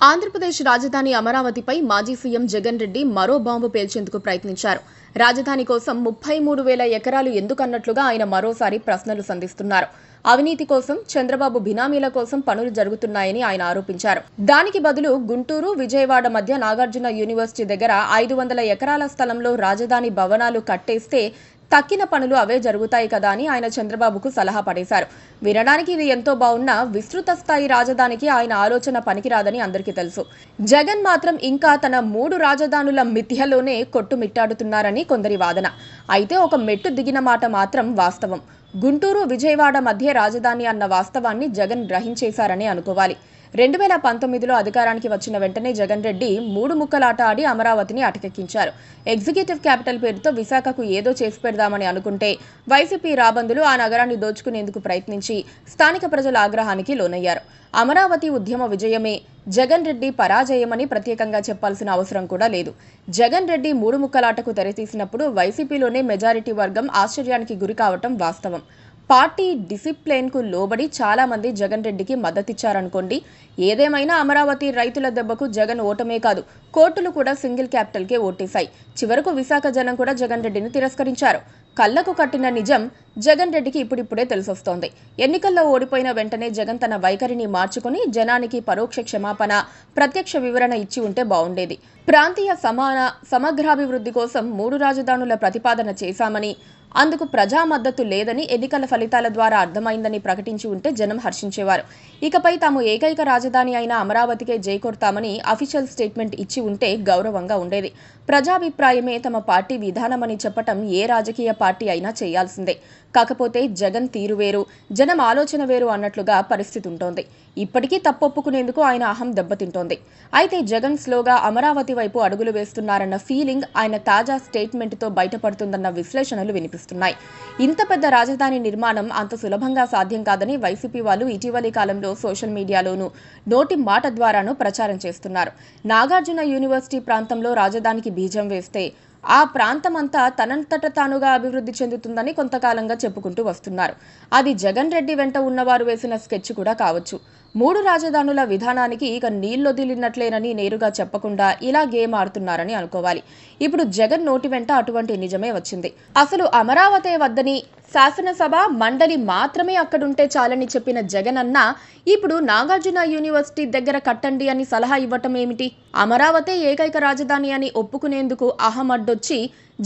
ఆంధ్రప్రదేశ్ రాజధాని అమరావతిపై మాజీ సీఎం జగన్ రెడ్డి మరో బాంబు పేల్చేందుకు ప్రయత్నించారు. రాజధాని కోసం 33,000 ఎకరాలు ఎందుకన్నట్లుగా ఆయన మరోసారి ప్రశ్నలు సంధిస్తున్నారు. అవినీతి కోసం, చంద్రబాబు బినామీల కోసం పనులు జరుగుతున్నాయని ఆయన ఆరోపించారు. దానికి బదులు గుంటూరు, విజయవాడ మధ్య నాగార్జున యూనివర్సిటీ దగ్గర 500 ఎకరాల స్థలంలో రాజధాని భవనాలు కట్టేస్తే తక్కిన పనులు అవే జరుగుతాయి కదా అని ఆయన చంద్రబాబుకు సలహా పడేశారు. వినడానికి ఇది ఎంతో బాగున్నా విస్తృత స్థాయి రాజధానికి ఆయన ఆలోచన పనికిరాదని అందరికీ తెలుసు. జగన్ మాత్రం ఇంకా తన 3 రాజధానుల మిథ్యలోనే కొట్టుమిట్టాడుతున్నారని కొందరి వాదన. అయితే ఒక మెట్టు దిగిన మాట మాత్రం వాస్తవం. గుంటూరు, విజయవాడ మధ్య రాజధాని అన్న వాస్తవాన్ని జగన్ గ్రహించేశారని అనుకోవాలి. 2019లో అధికారానికి వచ్చిన వెంటనే జగన్ రెడ్డి 3 ముక్కలాట ఆడి అమరావతిని అటకెక్కించారు. ఎగ్జిక్యూటివ్ క్యాపిటల్ పేరుతో విశాఖకు ఏదో చేసి పెడదామని అనుకుంటే వైసీపీ రాబందులు ఆ నగరాన్ని దోచుకునేందుకు ప్రయత్నించి స్థానిక ప్రజల ఆగ్రహానికి లోనయ్యారు. అమరావతి ఉద్యమ విజయమే జగన్ రెడ్డి పరాజయమని ప్రత్యేకంగా చెప్పాల్సిన అవసరం కూడా లేదు. జగన్ రెడ్డి 3 ముక్కలాటకు తెరతీసినప్పుడు వైసీపీలోనే మెజారిటీ వర్గం ఆశ్చర్యానికి గురి కావటం వాస్తవం. పార్టీ డిసిప్లిన్కు లోబడి చాలా మంది జగన్ రెడ్డికి మద్దతిచ్చారనుకోండి. ఏదేమైనా అమరావతి రైతుల దెబ్బకు జగన్ ఓటమే కాదు, కోర్టులు కూడా సింగిల్ క్యాపిటల్కే ఓటేశాయి. చివరకు విశాఖ జనం కూడా జగన్ రెడ్డిని తిరస్కరించారు. కళ్లకు కట్టిన నిజం జగన్ రెడ్డికి ఇప్పుడిప్పుడే తెలిసొస్తోంది. ఎన్నికల్లో ఓడిపోయిన వెంటనే జగన్ తన వైఖరిని మార్చుకుని జనానికి పరోక్ష క్షమాపణ, ప్రత్యక్ష వివరణ ఇచ్చి ఉంటే బాగుండేది. ప్రాంతీయ సమగ్రాభివృద్ధి కోసం 3 రాజధానుల ప్రతిపాదన చేశామని, అందుకు ప్రజా మద్దతు లేదని ఎన్నికల ఫలితాల ద్వారా అర్థమైందని ప్రకటించి ఉంటే జనం హర్షించేవారు. ఇకపై తాము ఏకైక రాజధాని అయిన అమరావతికే జై కొడతామని అఫీషియల్ స్టేట్మెంట్ ఇచ్చి ఉంటే గౌరవంగా ఉండేది. ప్రజాభిప్రాయమే తమ పార్టీ విధానమని చెప్పటం ఏ రాజకీయ పార్టీ అయినా చేయాల్సిందే. కాకపోతే జగన్ తీరు వేరు, జనం ఆలోచన వేరు అన్నట్లుగా పరిస్థితి ఉంటోంది. ఇప్పటికీ తప్పొప్పుకునేందుకు ఆయన అహం దెబ్బతింటోంది. అయితే జగన్ స్లోగా అమరావతి వైపు అడుగులు వేస్తున్నారన్న ఫీలింగ్ ఆయన తాజా స్టేట్మెంట్తో బయటపడుతుందన్న విశ్లేషణలు వినిపిస్తున్నాయి. ఇంత పెద్ద రాజధాని నిర్మాణం అంత సులభంగా సాధ్యం కాదని వైసీపీ వాళ్ళు ఇటీవలి కాలంలో సోషల్ మీడియాలోనూ నోటి మాట ద్వారానూ ప్రచారం చేస్తున్నారు. నాగార్జున యూనివర్సిటీ ప్రాంతంలో రాజధానికి బీజం వేస్తే ఆ ప్రాంతమంతా తనంతట తానుగా అభివృద్ధి చెందుతుందని కొంతకాలంగా చెప్పుకుంటూ వస్తున్నారు. అది జగన్ రెడ్డి వెంట ఉన్నవారు వేసిన స్కెచ్ కూడా కావచ్చు. 3 రాజధానుల విధానానికి ఇక నీళ్లొదిలినట్లేనని నేరుగా చెప్పకుండా ఇలా గేమ్ ఆడుతున్నారని అనుకోవాలి. ఇప్పుడు జగన్ నోటి వెంట అటువంటి నిజమే వచ్చింది. అసలు అమరావతి వద్దని, శాసనసభ మండలి మాత్రమే అక్కడుంటే చాలని చెప్పిన జగన్ అన్న ఇప్పుడు నాగార్జున యూనివర్సిటీ దగ్గర కట్టండి అని సలహా ఇవ్వటం ఏమిటి? అమరావతి ఏకైక రాజధాని అని ఒప్పుకునేందుకు అహమడ్డొచ్చి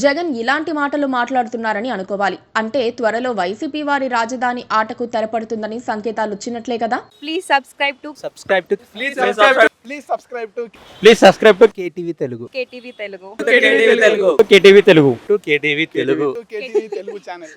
జగన్ ఇలాంటి మాటలు మాట్లాడుతున్నారని అనుకోవాలి. అంటే త్వరలో వైసీపీ వారి రాజధాని ఆటకు తెరపడుతుందని సంకేతాలు వచ్చినట్లే కదా. Please subscribe to KTV Telugu. KTV Telugu channel.